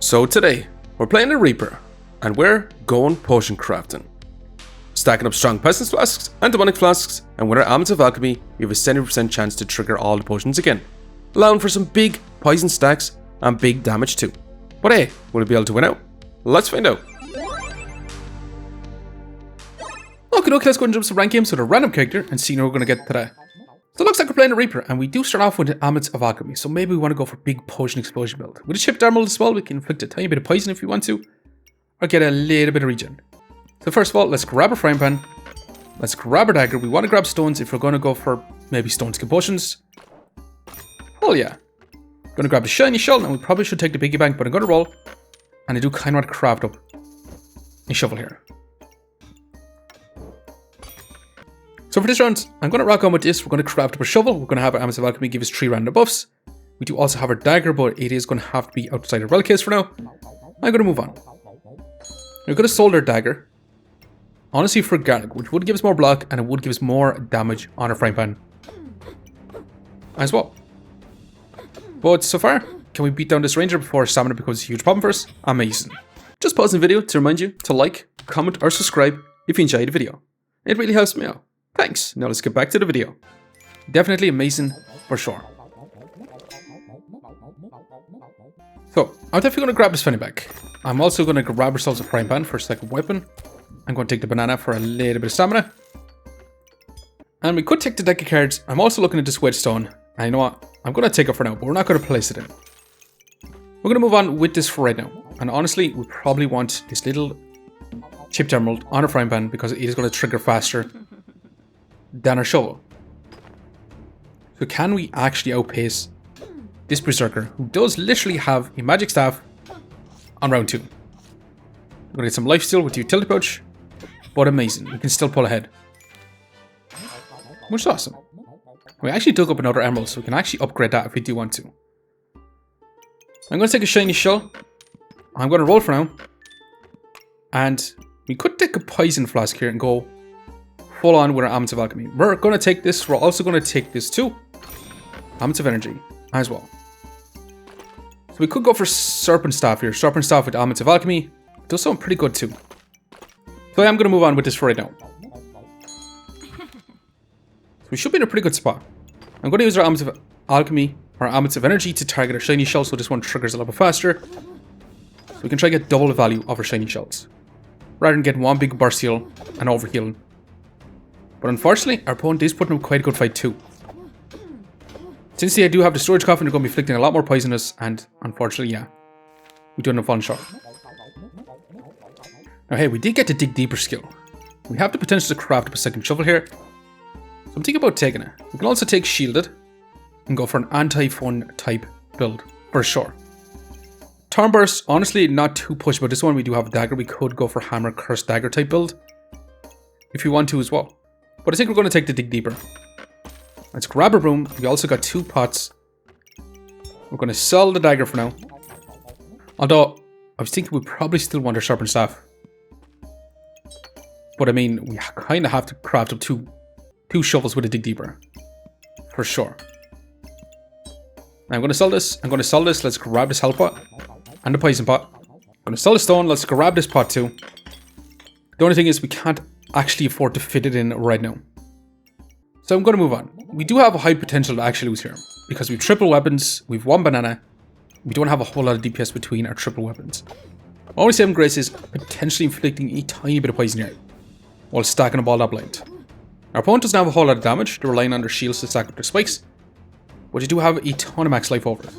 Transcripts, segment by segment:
So today, we're playing a Reaper, and we're going potion crafting. Stacking up strong pestilence flasks and demonic flasks, and with our AMULET of Alchemy, we have a 70% chance to trigger all the potions again, allowing for some big poison stacks and big damage too. But hey, will we be able to win out? Let's find out. Okay, let's go and jump some rank games with a random character and see who we're going to get today. So it looks like we're playing a Reaper, and we do start off with an AMULET of Alchemy, so maybe we want to go for big potion explosion build. With a chipped armor as well, we can inflict a tiny bit of poison if we want to, or get a little bit of regen. So first of all, let's grab a frying pan, let's grab our dagger. We want to grab stones if we're going to go for maybe stone skin potions. Oh yeah. Going to grab the shiny shell, and we probably should take the piggy bank, but I'm going to roll, and I do kind of want to craft up a shovel here. So for this round, I'm going to rock on with this. We're going to craft up a shovel. We're going to have our AMULET of Alchemy give us 3 random buffs. We do also have our dagger, but it is going to have to be outside our relic case for now. I'm going to move on. We're going to solder dagger. Honestly, for garlic, which would give us more block, and it would give us more damage on our frying pan as well. But so far, can we beat down this ranger before stamina becomes a huge problem for us? Amazing. Just pause the video to remind you to like, comment, or subscribe if you enjoyed the video. It really helps me out. Thanks. Now let's get back to the video. Definitely amazing for sure. So, I'm definitely going to grab this fanny back. I'm also going to grab ourselves a frying pan for a second weapon. I'm going to take the banana for a little bit of stamina. And we could take the deck of cards. I'm also looking at this wedgestone. And you know what? I'm going to take it for now, but we're not going to place it in. We're going to move on with this for right now. And honestly, we probably want this little chipped emerald on a frying pan because it is going to trigger faster than our shovel. So can we actually outpace this berserker, who does literally have a magic staff on round 2? We're going to get some lifesteal with the utility pouch, but amazing, we can still pull ahead, which is awesome. We actually dug up another emerald, so we can actually upgrade that if we do want to. I'm going to take a shiny shell. I'm going to roll for now, and we could take a poison flask here and go full on with our AMULET of Alchemy. We're going to take this. We're also going to take this too. AMULET of Energy as well. So we could go for Serpent Staff here. Serpent Staff with AMULET of Alchemy. Does sound pretty good too. So I am going to move on with this for right now. So we should be in a pretty good spot. I'm going to use our AMULET of Alchemy or AMULET of Energy to target our shiny shell, so this one triggers a little bit faster. So we can try to get double the value of our shiny shells, rather than getting one big burst heal and overhealing. But unfortunately, our opponent is putting up quite a good fight too. Since they do have the storage coffin, they're going to be inflicting a lot more poisonous, and unfortunately, yeah, we do end up falling short. Now hey, we did get the dig deeper skill. We have the potential to craft up a second shovel here, so I'm thinking about taking it. We can also take shielded and go for an anti-fun type build for sure. Turn burst, honestly, not too pushed about this one. We do have a dagger. We could go for hammer curse dagger type build if we want to as well. But I think we're going to take the dig deeper. Let's grab a broom. We also got 2 pots. We're going to sell the dagger for now. Although, I was thinking we probably still want our sharpened staff. But I mean, we kind of have to craft up two shovels with a dig deeper. For sure. Now I'm going to sell this. I'm going to sell this. Let's grab this health pot. And the poison pot. I'm going to sell the stone. Let's grab this pot too. The only thing is we can't actually afford to fit it in right now. So I'm going to move on. We do have a high potential to actually lose here, because we've triple weapons, we've 1 banana, we don't have a whole lot of DPS between our triple weapons. Only saving grace is potentially inflicting a tiny bit of poison here, while stacking up all that blind. Our opponent doesn't have a whole lot of damage, they're relying on their shields to stack up their spikes, but they do have a ton of max life over it.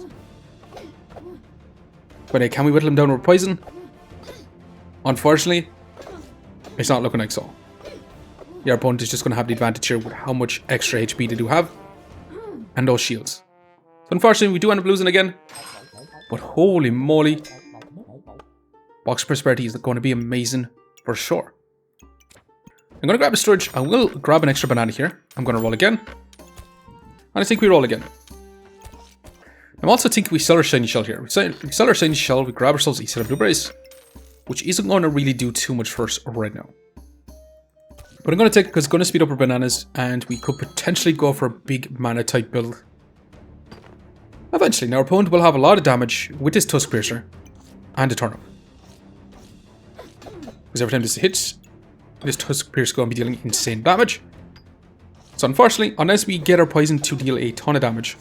But can we whittle them down with poison? Unfortunately, it's not looking like so. Your opponent is just going to have the advantage here with how much extra HP they do have. And those shields. So unfortunately, we do end up losing again. But holy moly. Box Prosperity is going to be amazing for sure. I'm going to grab a storage. I will grab an extra banana here. I'm going to roll again. And I think we roll again. I'm also thinking we sell our shiny shell here. We sell our shiny shell. We grab ourselves a set of blueberries, which isn't going to really do too much for us right now. But I'm going to take it because it's going to speed up our bananas, and we could potentially go for a big mana type build. Eventually, now our opponent will have a lot of damage with his Tusk Piercer, and a turnip. Because every time this hits, this Tusk Pierce is going to be dealing insane damage. So unfortunately, unless we get our poison to deal a ton of damage,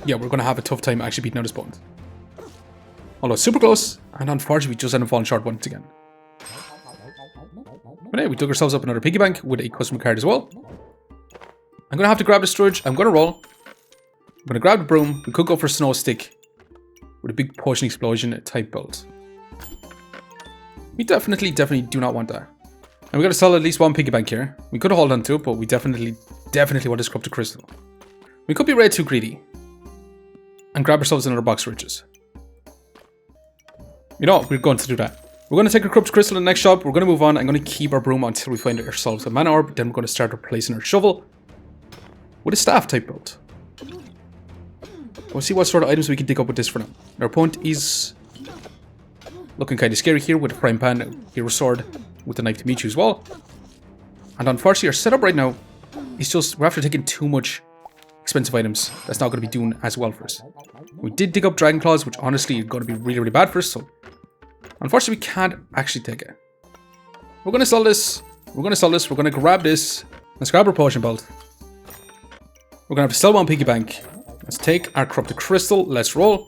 yeah, we're going to have a tough time actually beating out his opponent. Although super close, and unfortunately we just end up falling short once again. But anyway, we dug ourselves up another piggy bank with a customer card as well. I'm going to have to grab the storage. I'm going to roll. I'm going to grab the broom. We could go for Snow Stick with a big potion explosion type build. We definitely do not want that. And we got to sell at least one piggy bank here. We could hold on to it, but we definitely want to scrub the crystal. We could be way too greedy and grab ourselves another box of riches. You know what? We're going to do that. We're going to take our corrupt crystal in the next shop. We're going to move on. I'm going to keep our broom until we find ourselves a mana orb. Then we're going to start replacing our shovel with a staff type build. We'll see what sort of items we can dig up with this for now. Our opponent is looking kind of scary here with a frying pan, hero sword, with the knife to meet you as well. And unfortunately our setup right now is just, we're after taking too much expensive items. That's not going to be doing as well for us. We did dig up dragon claws, which honestly is going to be really bad for us, so unfortunately we can't actually take it. We're going to sell this. We're going to grab this. Let's grab our potion belt. We're going to have to sell one piggy bank. Let's take our corrupted crystal. Let's roll.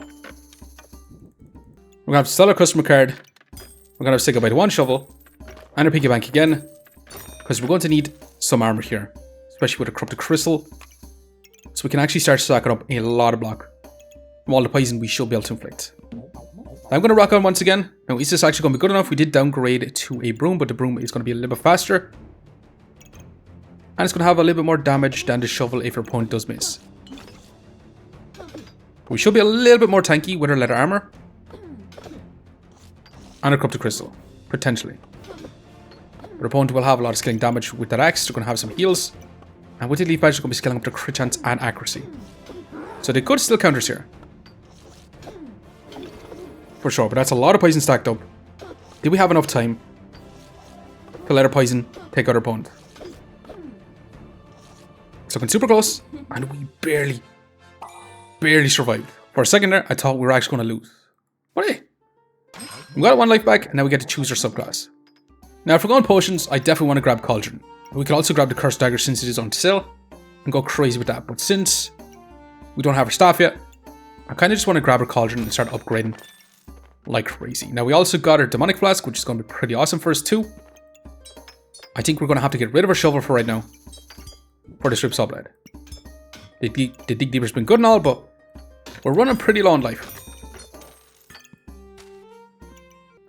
We're going to have to sell our customer card. We're going to have to say goodbye to one shovel. And our piggy bank again. Because we're going to need some armor here. Especially with a corrupted crystal. So we can actually start stacking up a lot of block from all the poison we should be able to inflict. I'm going to rock on once again. Now, is this actually going to be good enough? We did downgrade to a broom, but the broom is going to be a little bit faster. And it's going to have a little bit more damage than the shovel if your opponent does miss. We should be a little bit more tanky with our leather armor. And a corrupted crystal, potentially. Our opponent will have a lot of skilling damage with that axe. They're going to have some heals. And with the leaf badge, they're going to be scaling up their crit chance and accuracy. So they could still counter us here. For sure, but that's a lot of poison stacked up. Did we have enough time to let our poison take out our opponent? It's looking super close, and we barely survived. For a second there, I thought we were actually going to lose. But hey, we got one life back, and now we get to choose our subclass. Now, if we're going potions, I definitely want to grab Cauldron. We could also grab the Cursed Dagger since it is on sale, and go crazy with that. But since we don't have our staff yet, I kind of just want to grab our Cauldron and start upgrading like crazy. Now, we also got our Demonic Flask, which is going to be pretty awesome for us too. I think we're going to have to get rid of our shovel for right now. For this Rip Saw Blade. The Dig Deeper's been good and all, but we're running pretty low on life.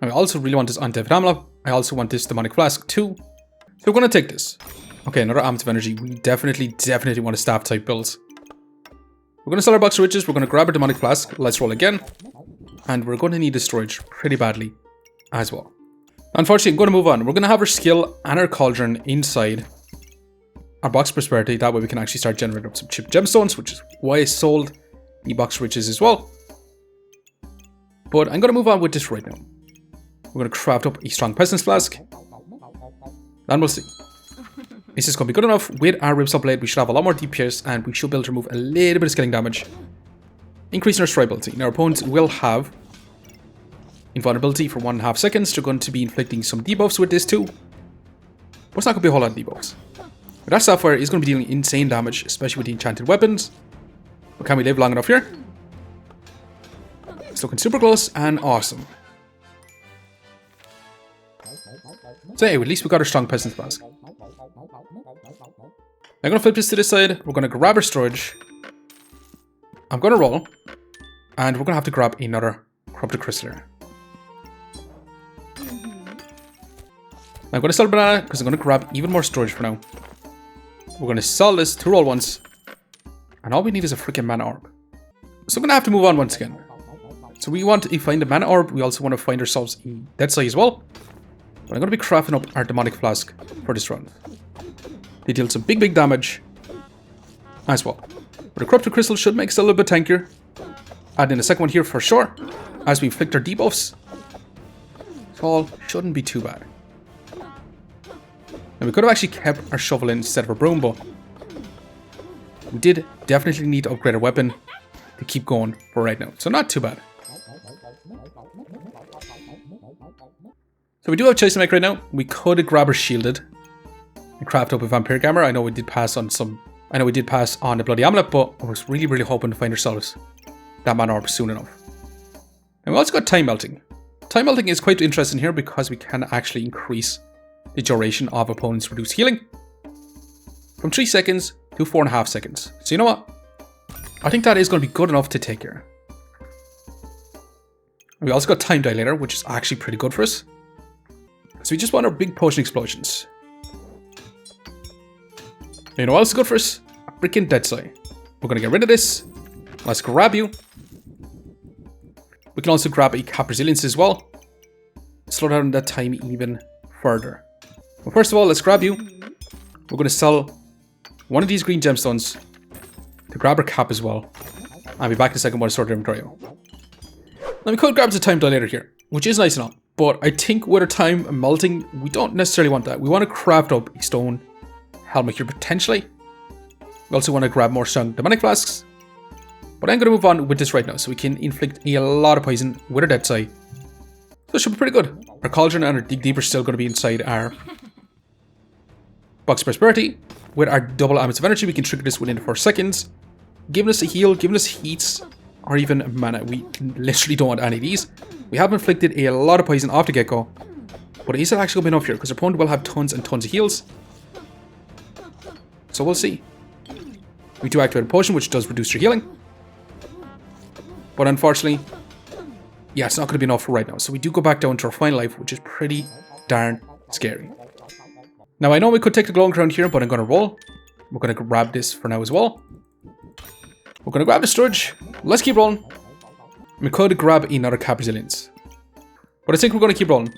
And I also really want this Undead Amulet. I also want this Demonic Flask too. So we're going to take this. Okay, another Amulet of Energy. We definitely want a staff type build. We're going to sell our box of riches. We're going to grab our Demonic Flask. Let's roll again. And we're going to need the storage pretty badly as well. Unfortunately, I'm going to move on. We're going to have our skill and our Cauldron inside our box of prosperity. That way we can actually start generating up some chipped gemstones, which is why I sold the box of riches as well. But I'm going to move on with this right now. We're going to craft up a strong pestilence flask. And we'll see. Is this going to be good enough? With our Rip Saw Blade, we should have a lot more DPS and we should be able to remove a little bit of scaling damage. Increasing our strikeability. Now, our opponents will have invulnerability for 1.5 seconds. They're going to be inflicting some debuffs with this too. But it's not going to be a whole lot of debuffs. But that Sapphire is going to be dealing insane damage, especially with the enchanted weapons. But can we live long enough here? It's looking super close and awesome. So anyway, at least we got our strong pestilence flask. I'm going to flip this to this side. We're going to grab our storage. I'm going to roll. And we're going to have to grab another corrupted crystal here. I'm going to sell a banana because I'm going to grab even more storage for now. We're going to sell this 2 roll once. And all we need is a freaking mana orb. So I'm going to have to move on once again. So we want to find a mana orb. We also want to find ourselves a dead side as well. But I'm going to be crafting up our demonic flask for this round. They deal some big damage as well. But the corrupted crystal should make us a little bit tankier. Add in a second one here for sure. As we inflict our debuffs. It all shouldn't be too bad. Now we could have actually kept our shovel in instead of a broom, but we did definitely need to upgrade our weapon to keep going for right now. So not too bad. So we do have a choice to make right now. We could grab our shielded and craft up a vampiric armor. I know we did pass on the bloody amulet, but I was really hoping to find ourselves that mana orb soon enough. And we also got time melting. Time melting is quite interesting here because we can actually increase the duration of opponents' reduced healing from 3 seconds to 4.5 seconds. So you know what? I think that is going to be good enough to take here. We also got time dilator, which is actually pretty good for us. So we just want our big potion explosions. You know what else is good for us? A freaking dead side. We're going to get rid of this. Let's grab you. We can also grab a cap resilience as well. Slow down that time even further. Well, first of all, let's grab you. We're going to sell one of these green gemstones to grab our cap as well. I'll be back in a second while I sort of inventory. Now we could grab the time dilator here, which is nice enough. But I think with our time melting, we don't necessarily want that. We want to craft up a stone helmet here potentially. We also want to grab more strong demonic flasks. But I'm going to move on with this right now so we can inflict a lot of poison with our dead side. So it should be pretty good. Our Cauldron and our Dig Deep are still going to be inside our box of prosperity. With our double amounts of energy, we can trigger this within 4 seconds. Giving us a heal, giving us heats, or even mana. We literally don't want any of these. We have inflicted a lot of poison off the get-go. But is it actually going to be enough here? Because our opponent will have tons and tons of heals. So we'll see. We do activate a potion, which does reduce your healing. But unfortunately, yeah, it's not going to be enough for right now. So we do go back down to our final life, which is pretty darn scary. Now, I know we could take the glowing crown here, but I'm going to roll. We're going to grab this for now as well. We're going to grab the storage. Let's keep rolling. We could grab another cap resilience. But I think we're going to keep rolling.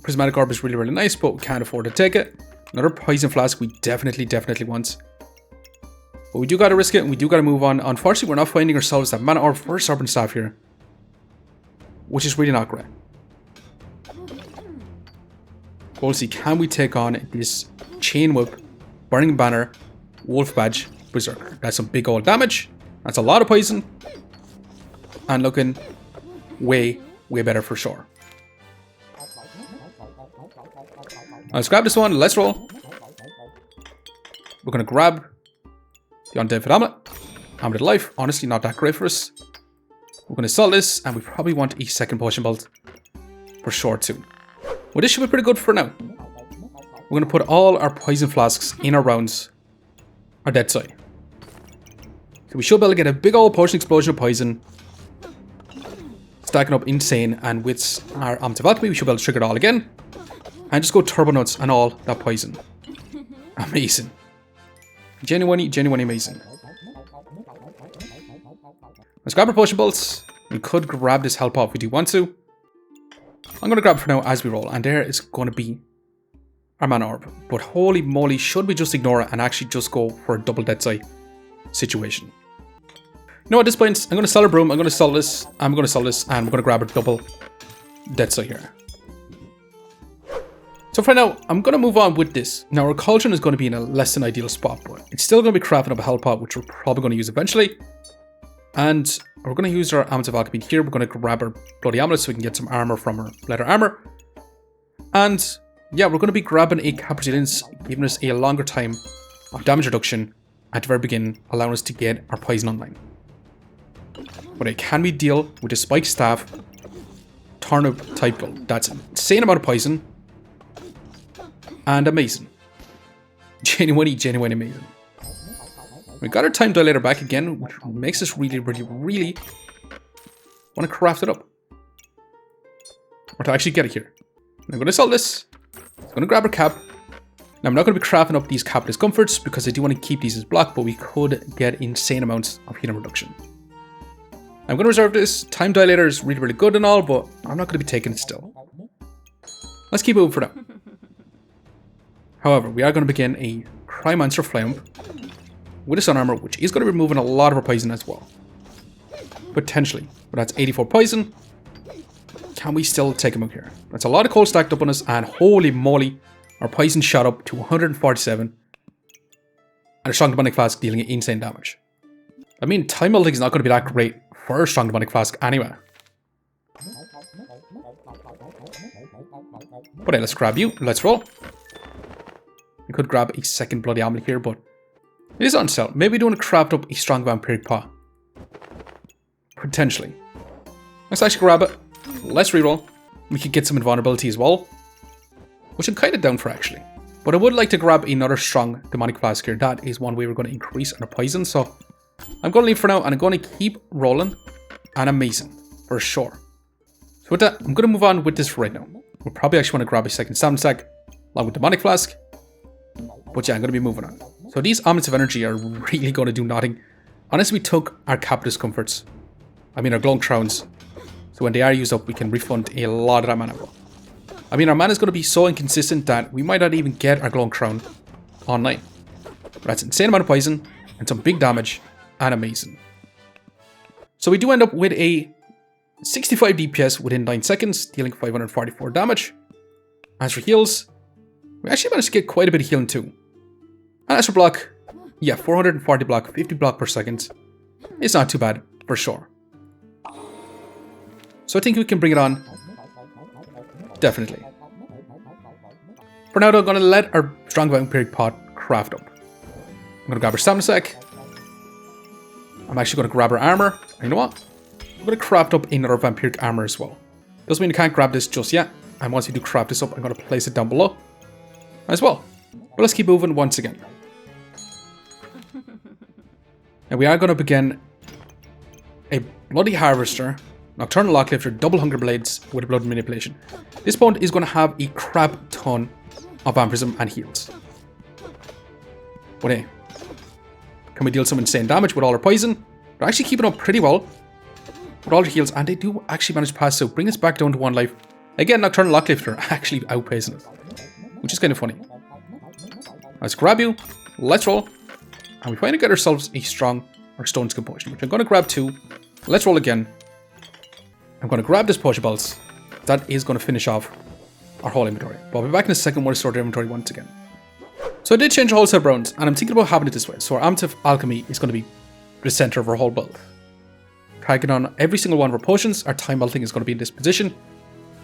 Prismatic orb is really nice, but we can't afford to take it. Another poison flask we definitely want. But we do got to risk it, and we do got to move on. Unfortunately, we're not finding ourselves that mana orb for Serpent Staff here. Which is really not great. We'll see, can we take on this Chain Whip, Burning Banner, Wolf Badge, Berserker? That's some big old damage. That's a lot of poison. And looking way better for sure. Let's grab this one. Let's roll. We're going to grab the Undead Amulet. Amulet of Life. Honestly, not that great for us. We're going to sell this, and we probably want a second potion belt for sure too. Well, this should be pretty good for now. We're going to put all our poison flasks in our rounds, our dead side. So we should be able to get a big old potion explosion of poison, stacking up insane, and with our Amulet of Alchemy, we should be able to trigger it all again. And just go turbo nuts on all that poison. Amazing. Genuinely amazing. Let's grab our potion bolts. We could grab this health pot if we do want to. I'm going to grab it for now as we roll. And there is going to be our mana orb. But holy moly, should we just ignore it and actually just go for a double dead side situation? You know, at this point, I'm going to sell our broom. I'm going to sell this. I'm going to sell this. And we're going to grab a double dead side here. So for now, I'm going to move on with this. Now, our Cauldron is going to be in a less than ideal spot, but it's still going to be crafting up a health pot, which we're probably going to use eventually. And we're going to use our Amulet of Alchemy here. We're going to grab our bloody amulet so we can get some armor from our leather armor. And yeah, we're going to be grabbing a cap resilience, giving us a longer time of damage reduction at the very beginning, allowing us to get our poison online. But can we deal with the spike staff turnip type build? That's an insane amount of poison. And amazing. Genuinely amazing. We got our time dilator back again, which makes us really want to craft it up. Or to actually get it here. I'm going to sell this. I'm going to grab our cap. Now, I'm not going to be crafting up these cap discomforts because I do want to keep these as block, but we could get insane amounts of healing reduction. I'm going to reserve this. Time dilator is really good and all, but I'm not going to be taking it still. Let's keep moving for now. However, we are going to begin a Cryomancer Flame with a Sun Armor, which is going to be removing a lot of our poison as well. Potentially. But that's 84 poison. Can we still take him out here? That's a lot of coal stacked up on us, and holy moly, our poison shot up to 147. And a Strong Demonic Flask dealing insane damage. I mean, time melting is not going to be that great for a Strong Demonic Flask anyway. But hey, let's grab you. Let's roll. We could grab a second bloody amulet here, but it is on sale. Maybe we don't want to craft up a strong vampiric paw. Potentially. Let's actually grab it. Let's reroll. We could get some invulnerability as well, which I'm kind of down for actually. But I would like to grab another strong demonic flask here. That is one way we're going to increase our poison. So I'm going to leave for now and I'm going to keep rolling and amazing for sure. So with that, I'm going to move on with this for right now. We'll probably actually want to grab a second stamina stack along with demonic flask. But yeah, I'm going to be moving on. So these amulets of energy are really going to do nothing unless we took our cap discomforts. I mean our glowing crowns. So when they are used up, we can refund a lot of that mana. I mean, our mana is going to be so inconsistent that we might not even get our glowing crown online. But that's an insane amount of poison and some big damage and amazing. So we do end up with a 65 DPS within 9 seconds, dealing 544 damage. As for heals, we actually managed to get quite a bit of healing too. And as for block, yeah, 440 block, 50 block per second. It's not too bad, for sure. So I think we can bring it on. Definitely. For now though, I'm going to let our strong vampiric pot craft up. I'm going to grab our stamina sack. I'm actually going to grab our armor. And you know what? I'm going to craft up another vampiric armor as well. Doesn't mean I can't grab this just yet. And once we do craft this up, I'm going to place it down below as well. But let's keep moving once again. Now we are going to begin a bloody harvester, nocturnal locklifter, double hunger blades with blood manipulation. This opponent is going to have a crap ton of vampirism and heals. But hey, can we deal some insane damage with all our poison? They're actually keeping up pretty well with all their heals, and they do actually manage to pass out, bring us back down to 1 life. Again, nocturnal locklifter actually outpacing us, which is kind of funny. Let's grab you, let's roll, and we finally get ourselves a strong or stone's compulsion, which I'm going to grab 2. Let's roll again. I'm going to grab this potion belts. That is going to finish off our whole inventory. But I'll be back in a second when I sort the inventory once again. So I did change the whole set of rounds, and I'm thinking about having it this way. So our Amulet of Alchemy is going to be the center of our whole build. Tagging on every single one of our potions, our time melting is going to be in this position,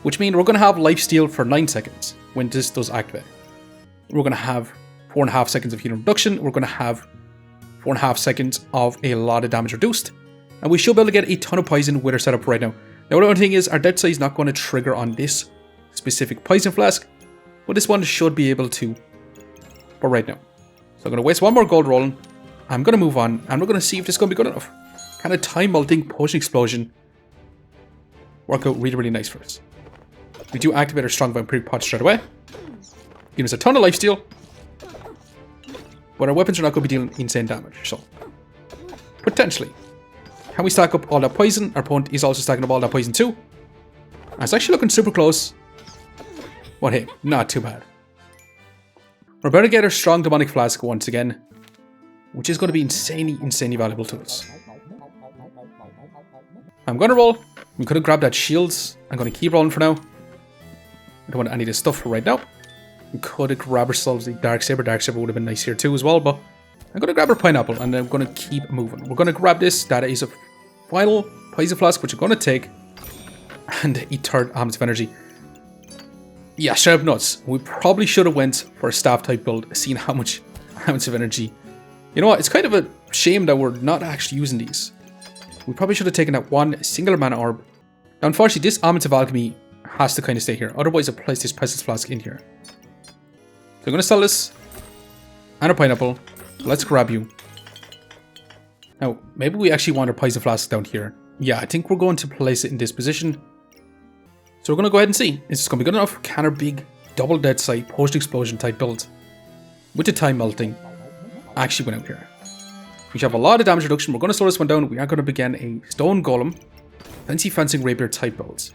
which means we're going to have lifesteal for 9 seconds when this does activate. We're going to have 4.5 seconds of healing reduction. We're going to have 4.5 seconds of a lot of damage reduced, and we should be able to get a ton of poison with our setup right now. Now, the only thing is, our dead size is not going to trigger on this specific poison flask, but this one should be able to for right now. So I'm going to waste 1 more gold rolling. I'm going to move on, and we're going to see if this is going to be good enough. Kind of time melting potion explosion work out really, really nice for us. We do activate our strong vampiric pot straight away, giving us a ton of lifesteal, but our weapons are not going to be dealing insane damage. So potentially, can we stack up all that poison? Our opponent is also stacking up all that poison too. And it's actually looking super close. But hey, not too bad. We're about to get our strong demonic flask once again, which is going to be insanely, insanely valuable to us. I'm going to roll. We could have grabbed that shields. I'm going to keep rolling for now. I don't want any of this stuff for right now. We could have grabbed ourselves the Dark Saber. Dark Saber would have been nice here too as well, but I'm going to grab our pineapple and I'm going to keep moving. We're going to grab this. That is a final poison flask, which I'm going to take. And a third Amulet of Energy. Yeah, straight up nuts. We probably should have went for a staff type build, seeing how much Amulet of Energy. You know what? It's kind of a shame that we're not actually using these. We probably should have taken that 1 singular mana orb. Now, unfortunately, this Amulet of Alchemy has to kind of stay here. Otherwise, I'll place this Pestilence Flask in here. So I'm going to sell this. And a pineapple. Let's grab you. Now, maybe we actually want our Poison Flask down here. Yeah, I think we're going to place it in this position. So we're going to go ahead and see. Is this going to be good enough? Can our big double dead sight potion explosion type build with the time melting actually went out here? We have a lot of damage reduction. We're going to slow this one down. We are going to begin a stone golem, fancy fencing rapier type builds.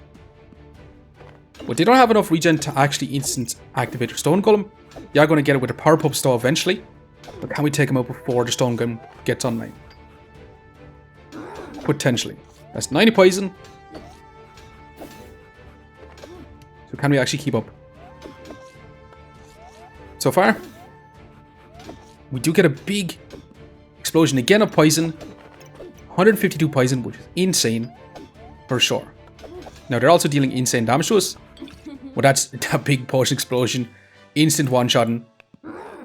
But they don't have enough regen to actually instant activate your stone golem. You are going to get it with a power pub stall eventually. But can we take him out before the stone golem gets online? Potentially. That's 90 poison. So can we actually keep up? So far, we do get a big explosion again of poison. 152 poison, which is insane for sure. Now, they're also dealing insane damage to us. But that's that big potion explosion. Instant one-shotting.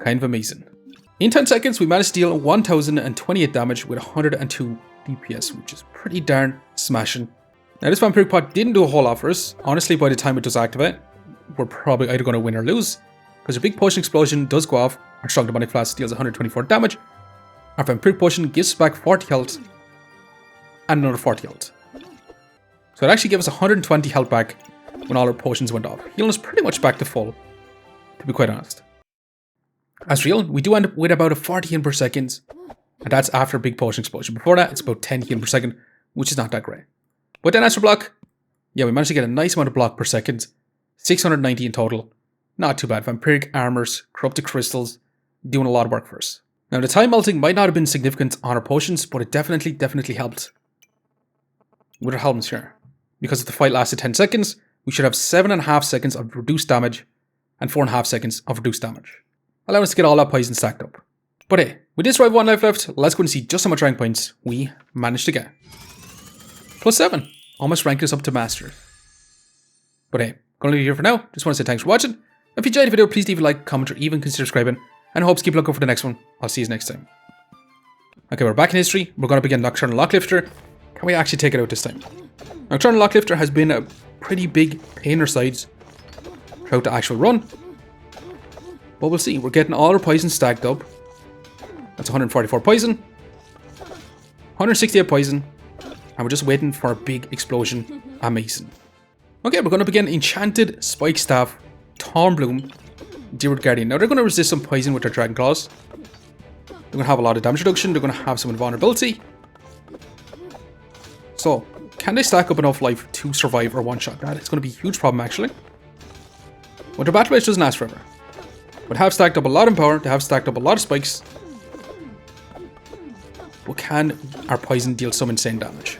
Kind of amazing. In 10 seconds, we managed to deal 1028 damage with 102 DPS, which is pretty darn smashing. Now, this vampiric pot didn't do a whole lot for us. Honestly, by the time it does activate, we're probably either going to win or lose. Because a big potion explosion does go off. Our strong demonic flask deals 124 damage. Our vampiric potion gives us back 40 health. And another 40 health. So it actually gave us 120 health back when all our potions went off. Healing us pretty much back to full, to be quite honest. As for healing, we do end up with about a 40 healing per second. And that's after a big potion explosion. Before that, it's about 10 healing per second, which is not that great. But then as for block, yeah, we managed to get a nice amount of block per second. 690 in total. Not too bad. Vampiric armors, corrupted crystals, doing a lot of work for us. Now, the time melting might not have been significant on our potions, but it definitely helped with our helmets here. Because if the fight lasted 10 seconds, we should have 7.5 seconds of reduced damage and 4.5 seconds of reduced damage, allowing us to get all that poison stacked up. But hey, we did survive 1 life left. Let's go and see just how much rank points we managed to get. +7. Almost ranked us up to master. But hey, gonna leave it here for now. Just want to say thanks for watching. If you enjoyed the video, please leave a like, comment, or even consider subscribing. And I hope to keep looking for the next one. I'll see you next time. Okay, we're back in history. We're going to begin Nocturnal Locklifter. Can we actually take it out this time? Nocturnal Locklifter has been a pretty big pain in our sides throughout the actual run. But we'll see. We're getting all our poison stacked up. That's 144 poison. 168 poison. And we're just waiting for a big explosion. Amazing. Okay, we're going to begin Enchanted Spike Staff, Thornbloom, Deerwood Guardian. Now, they're going to resist some poison with their Dragon Claws. They're going to have a lot of damage reduction. They're going to have some invulnerability. So, can they stack up enough life to survive or one-shot that? It's going to be a huge problem, actually. But their battle rage doesn't last forever. But have stacked up a lot in power. They have stacked up a lot of spikes. But can our poison deal some insane damage?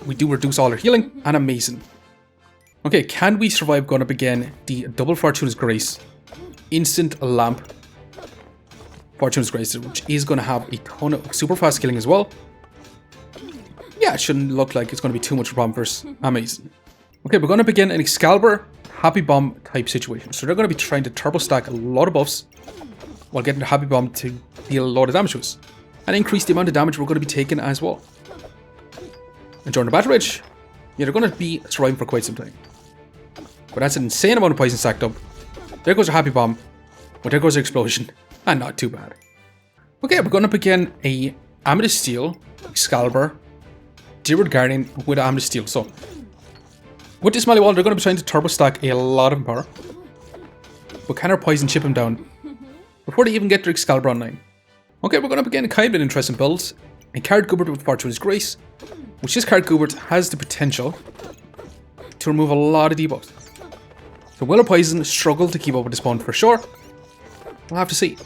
We do reduce all our healing, and amazing. Okay, can we survive going up again the double Fortuna's Grace, instant lamp Fortuna's Grace, which is going to have a ton of super fast killing as well. Yeah, it shouldn't look like it's going to be too much of a problem for us. Amazing. Okay, we're going to begin an Excalibur Happy Bomb type situation. So they're going to be trying to turbo stack a lot of buffs while getting the Happy Bomb to deal a lot of damage to us and increase the amount of damage we're going to be taking as well. And during the battle rage, yeah, they're going to be surviving for quite some time. But that's an insane amount of poison stacked up. There goes our Happy Bomb. But there goes our explosion. And not too bad. Okay, we're going to begin a Amethyst Steel, Excalibur, Deerwood Guardian with Amethyst Steel. So, with this melee wall, they're going to be trying to turbo stack a lot of power. But can our poison chip them down before they even get their Excalibur online? Okay, we're going to begin a kind of an interesting build. A Card Goobert with Fortuna's Grace, which this Card Goobert has the potential to remove a lot of debuffs. So will our poison struggle to keep up with this opponent for sure? We'll have to see.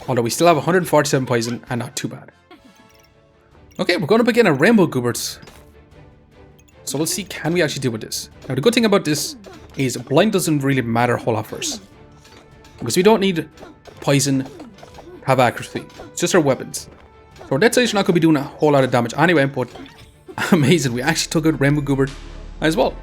Although we still have 147 poison and not too bad. Okay, we're going to begin a Rainbow Goobert. So we'll see, can we actually deal with this? Now the good thing about this is blind doesn't really matter a whole lot for us. Because we don't need poison to have accuracy. It's just our weapons. So our Dead Side's not going to be doing a whole lot of damage anyway, but amazing, we actually took out Rainbow Goobert as well.